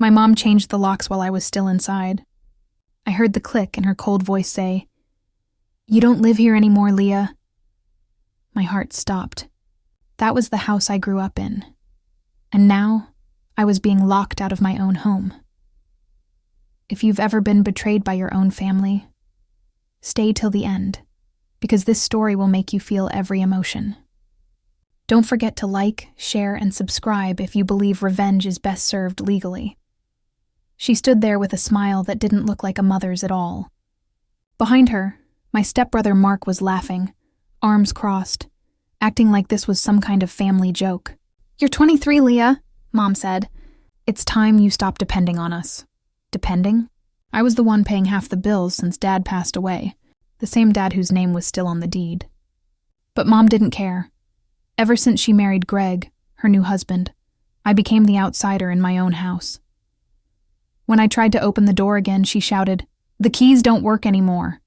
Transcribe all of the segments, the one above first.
My mom changed the locks while I was still inside. I heard the click and her cold voice say, "You don't live here anymore, Leah." My heart stopped. That was the house I grew up in. And now, I was being locked out of my own home. If you've ever been betrayed by your own family, stay till the end, because this story will make you feel every emotion. Don't forget to like, share, and subscribe if you believe revenge is best served legally. She stood there with a smile that didn't look like a mother's at all. Behind her, my stepbrother Mark was laughing, arms crossed, acting like this was some kind of family joke. "You're 23, Leah," Mom said. "It's time you stopped depending on us." Depending? I was the one paying half the bills since Dad passed away, the same Dad whose name was still on the deed. But Mom didn't care. Ever since she married Greg, her new husband, I became the outsider in my own house. When I tried to open the door again, she shouted, "The keys don't work anymore.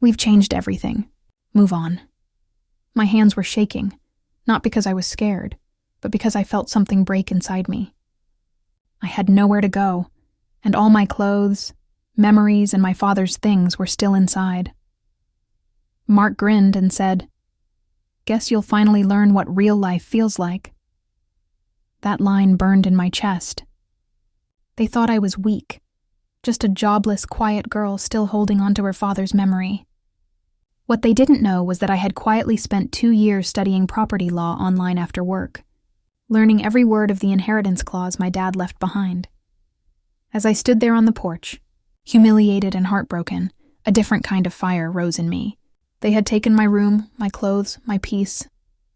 We've changed everything. Move on." My hands were shaking, not because I was scared, but because I felt something break inside me. I had nowhere to go, and all my clothes, memories, and my father's things were still inside. Mark grinned and said, "Guess you'll finally learn what real life feels like." That line burned in my chest. They thought I was weak, just a jobless, quiet girl still holding on to her father's memory. What they didn't know was that I had quietly spent 2 years studying property law online after work, learning every word of the inheritance clause my dad left behind. As I stood there on the porch, humiliated and heartbroken, a different kind of fire rose in me. They had taken my room, my clothes, my peace,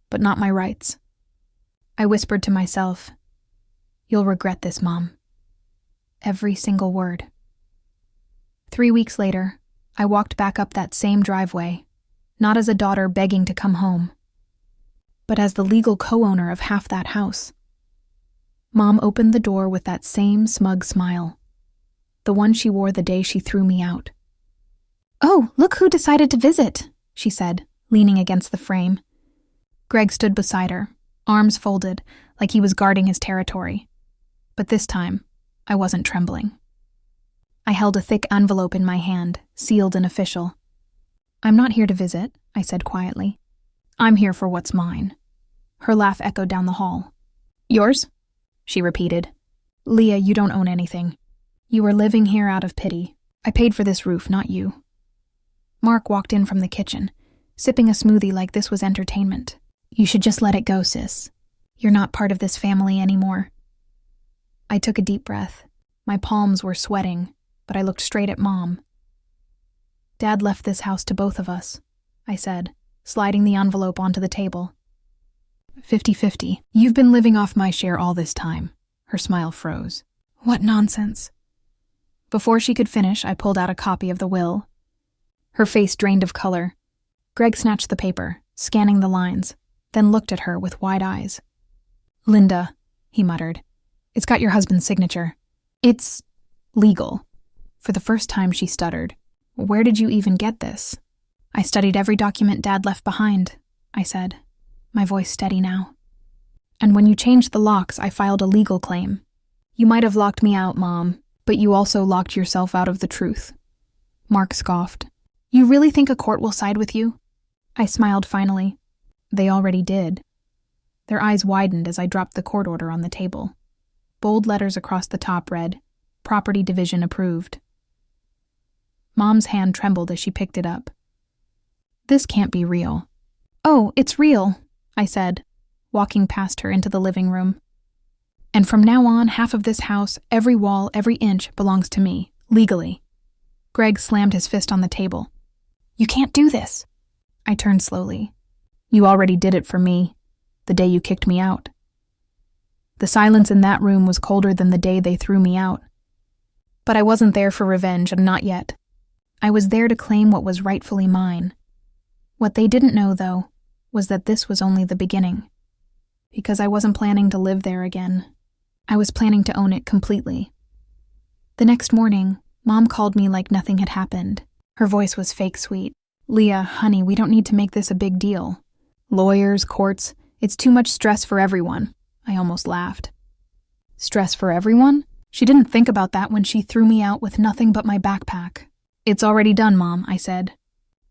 but not my rights. I whispered to myself, "You'll regret this, Mom." Every single word. 3 weeks later, I walked back up that same driveway, not as a daughter begging to come home, but as the legal co-owner of half that house. Mom opened the door with that same smug smile, the one she wore the day she threw me out. "Oh, look who decided to visit," she said, leaning against the frame. Greg stood beside her, arms folded, like he was guarding his territory. But this time, I wasn't trembling. I held a thick envelope in my hand, sealed and official. "I'm not here to visit," I said quietly. "I'm here for what's mine." Her laugh echoed down the hall. "Yours?" she repeated. "Leah, you don't own anything. You were living here out of pity. I paid for this roof, not you." Mark walked in from the kitchen, sipping a smoothie like this was entertainment. "You should just let it go, sis. You're not part of this family anymore." I took a deep breath. My palms were sweating, but I looked straight at Mom. "Dad left this house to both of us," I said, sliding the envelope onto the table. 50-50. "You've been living off my share all this time." Her smile froze. "What nonsense." Before she could finish, I pulled out a copy of the will. Her face drained of color. Greg snatched the paper, scanning the lines, then looked at her with wide eyes. "Linda," he muttered, "it's got your husband's signature. It's legal." For the first time, she stuttered. "Where did you even get this?" "I studied every document Dad left behind," I said, my voice steady now. "And when you changed the locks, I filed a legal claim. You might have locked me out, Mom, but you also locked yourself out of the truth." Mark scoffed. "You really think a court will side with you?" I smiled finally. They already did. Their eyes widened as I dropped the court order on the table. Bold letters across the top read, "Property Division approved." Mom's hand trembled as she picked it up. "This can't be real." "Oh, it's real," I said, walking past her into the living room. "And from now on, half of this house, every wall, every inch, belongs to me, legally." Greg slammed his fist on the table. "You can't do this." I turned slowly. "You already did it for me, the day you kicked me out." The silence in that room was colder than the day they threw me out. But I wasn't there for revenge, and not yet. I was there to claim what was rightfully mine. What they didn't know, though, was that this was only the beginning. Because I wasn't planning to live there again. I was planning to own it completely. The next morning, Mom called me like nothing had happened. Her voice was fake sweet. "Leah, honey, we don't need to make this a big deal. Lawyers, courts, it's too much stress for everyone." I almost laughed. "Stress for everyone?" She didn't think about that when she threw me out with nothing but my backpack. It's already done, Mom, I said.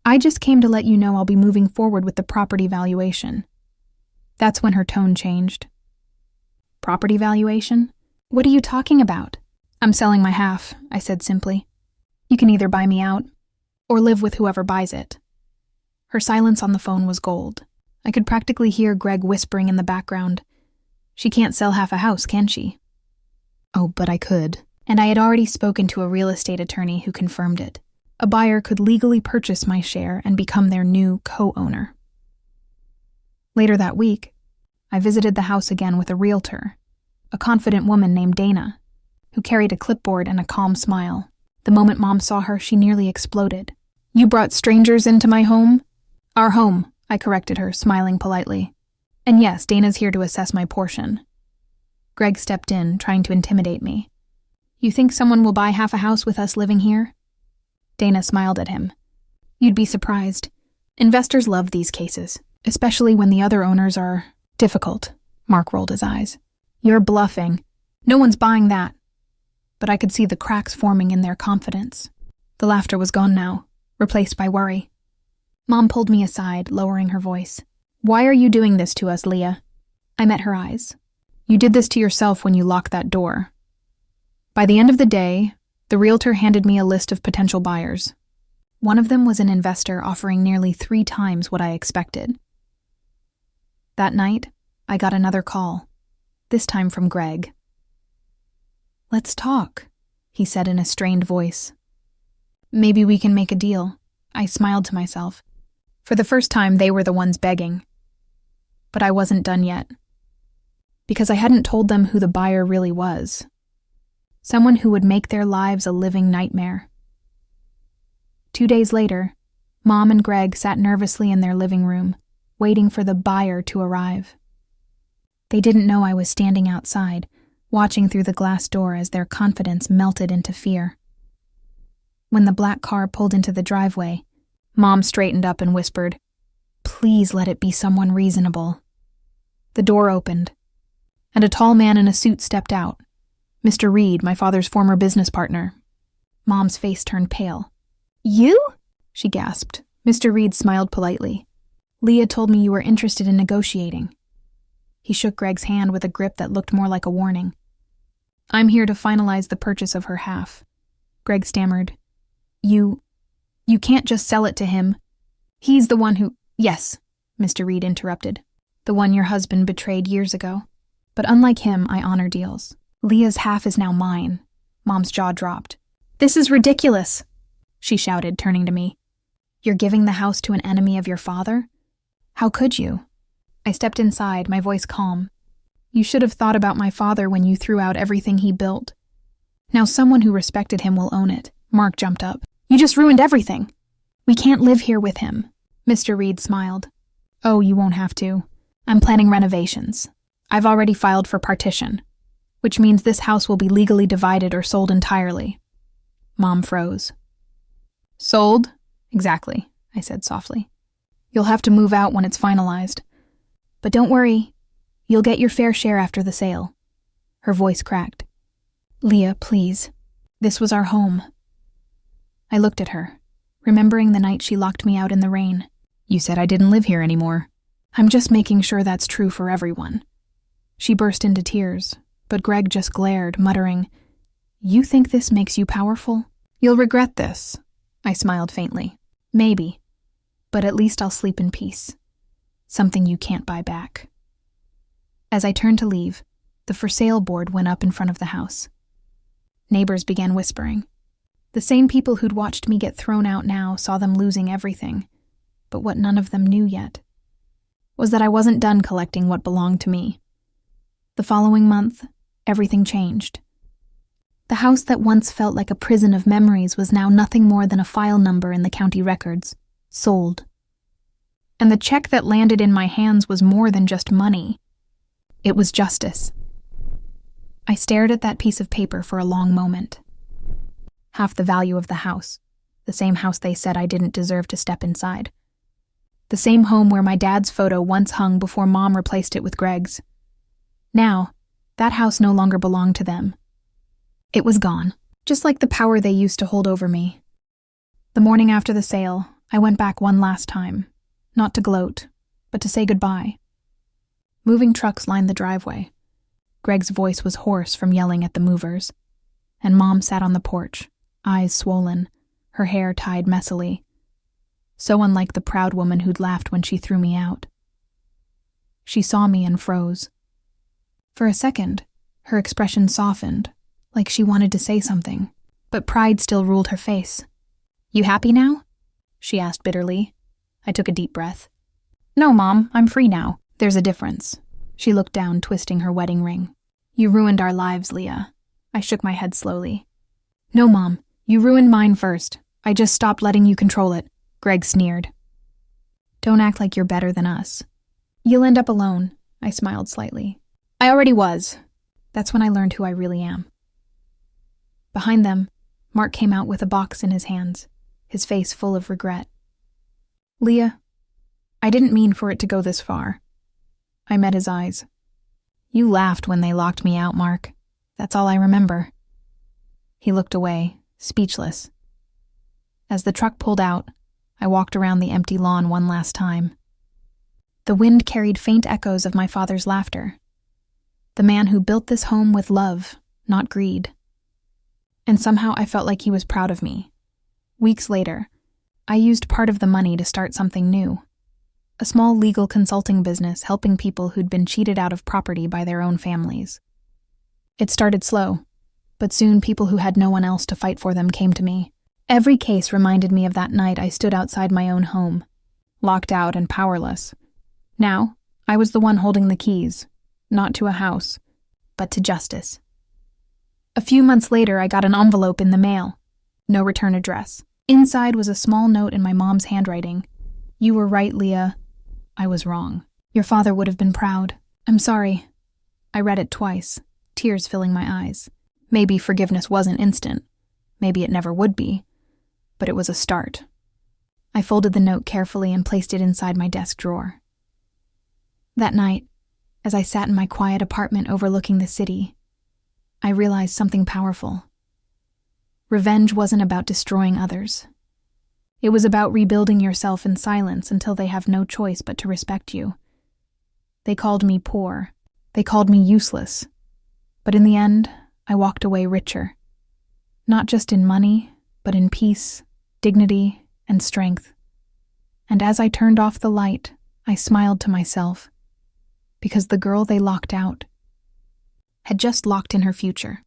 I just came to let you know I'll be moving forward with the property valuation. That's when her tone changed. Property valuation? What are you talking about? I'm selling my half, I said simply. You can either buy me out or live with whoever buys it. Her silence on the phone was gold. I could practically hear Greg whispering in the background. She can't sell half a house, can she? Oh, but I could. And I had already spoken to a real estate attorney who confirmed it. A buyer could legally purchase my share and become their new co-owner. Later that week, I visited the house again with a realtor, a confident woman named Dana, who carried a clipboard and a calm smile. The moment Mom saw her, she nearly exploded. You brought strangers into my home? Our home, I corrected her, smiling politely. And yes, Dana's here to assess my portion. Greg stepped in, trying to intimidate me. You think someone will buy half a house with us living here? Dana smiled at him. You'd be surprised. Investors love these cases, especially when the other owners are difficult. Mark rolled his eyes. You're bluffing. No one's buying that. But I could see the cracks forming in their confidence. The laughter was gone now, replaced by worry. Mom pulled me aside, lowering her voice. Why are you doing this to us, Leah? I met her eyes. You did this to yourself when you locked that door. By the end of the day, the realtor handed me a list of potential buyers. One of them was an investor offering nearly 3 times what I expected. That night, I got another call, this time from Greg. Let's talk, he said in a strained voice. Maybe we can make a deal. I smiled to myself. For the first time, they were the ones begging. But I wasn't done yet. Because I hadn't told them who the buyer really was. Someone who would make their lives a living nightmare. 2 days later, Mom and Greg sat nervously in their living room, waiting for the buyer to arrive. They didn't know I was standing outside, watching through the glass door as their confidence melted into fear. When the black car pulled into the driveway, Mom straightened up and whispered, "Please let it be someone reasonable." The door opened, and a tall man in a suit stepped out. Mr. Reed, my father's former business partner. Mom's face turned pale. You? She gasped. Mr. Reed smiled politely. Leah told me you were interested in negotiating. He shook Greg's hand with a grip that looked more like a warning. I'm here to finalize the purchase of her half. Greg stammered. You can't just sell it to him. He's the one who— Yes, Mr. Reed interrupted. The one your husband betrayed years ago. But unlike him, I honor deals. Leah's half is now mine. Mom's jaw dropped. This is ridiculous, she shouted, turning to me. You're giving the house to an enemy of your father? How could you? I stepped inside, my voice calm. You should have thought about my father when you threw out everything he built. Now someone who respected him will own it. Mark jumped up. You just ruined everything. We can't live here with him. Mr. Reed smiled. Oh, you won't have to. I'm planning renovations. I've already filed for partition, which means this house will be legally divided or sold entirely. Mom froze. Sold? Exactly, I said softly. You'll have to move out when it's finalized. But don't worry, you'll get your fair share after the sale. Her voice cracked. Leah, please. This was our home. I looked at her, remembering the night she locked me out in the rain. You said I didn't live here anymore. I'm just making sure that's true for everyone. She burst into tears, but Greg just glared, muttering, You think this makes you powerful? You'll regret this. I smiled faintly. Maybe, but at least I'll sleep in peace. Something you can't buy back. As I turned to leave, the for sale board went up in front of the house. Neighbors began whispering. The same people who'd watched me get thrown out now saw them losing everything, but what none of them knew yet was that I wasn't done collecting what belonged to me. The following month, everything changed. The house that once felt like a prison of memories was now nothing more than a file number in the county records. Sold. And the check that landed in my hands was more than just money. It was justice. I stared at that piece of paper for a long moment. Half the value of the house, the same house they said I didn't deserve to step inside. The same home where my dad's photo once hung before Mom replaced it with Greg's. Now, that house no longer belonged to them. It was gone, just like the power they used to hold over me. The morning after the sale, I went back one last time, not to gloat, but to say goodbye. Moving trucks lined the driveway. Greg's voice was hoarse from yelling at the movers, and Mom sat on the porch, eyes swollen, her hair tied messily. So unlike the proud woman who'd laughed when she threw me out. She saw me and froze. For a second, her expression softened, like she wanted to say something, but pride still ruled her face. "You happy now?" she asked bitterly. I took a deep breath. "No, Mom, I'm free now. There's a difference." She looked down, twisting her wedding ring. "You ruined our lives, Leah." I shook my head slowly. "No, Mom, you ruined mine first. I just stopped letting you control it," Greg sneered. "Don't act like you're better than us." "You'll end up alone," I smiled slightly. "I already was." That's when I learned who I really am. Behind them, Mark came out with a box in his hands, his face full of regret. "Leah, I didn't mean for it to go this far." I met his eyes. "You laughed when they locked me out, Mark. That's all I remember." He looked away, speechless. As the truck pulled out, I walked around the empty lawn one last time. The wind carried faint echoes of my father's laughter. The man who built this home with love, not greed. And somehow I felt like he was proud of me. Weeks later, I used part of the money to start something new. A small legal consulting business helping people who'd been cheated out of property by their own families. It started slow, but soon people who had no one else to fight for them came to me. Every case reminded me of that night I stood outside my own home, locked out and powerless. Now, I was the one holding the keys, not to a house, but to justice. A few months later, I got an envelope in the mail. No return address. Inside was a small note in my mom's handwriting. "You were right, Leah. I was wrong. Your father would have been proud. I'm sorry." I read it twice, tears filling my eyes. Maybe forgiveness wasn't instant. Maybe it never would be. But it was a start. I folded the note carefully and placed it inside my desk drawer. That night, as I sat in my quiet apartment overlooking the city, I realized something powerful. Revenge wasn't about destroying others. It was about rebuilding yourself in silence until they have no choice but to respect you. They called me poor. They called me useless. But in the end, I walked away richer. Not just in money, but in peace, dignity, and strength. And as I turned off the light, I smiled to myself, because the girl they locked out had just locked in her future.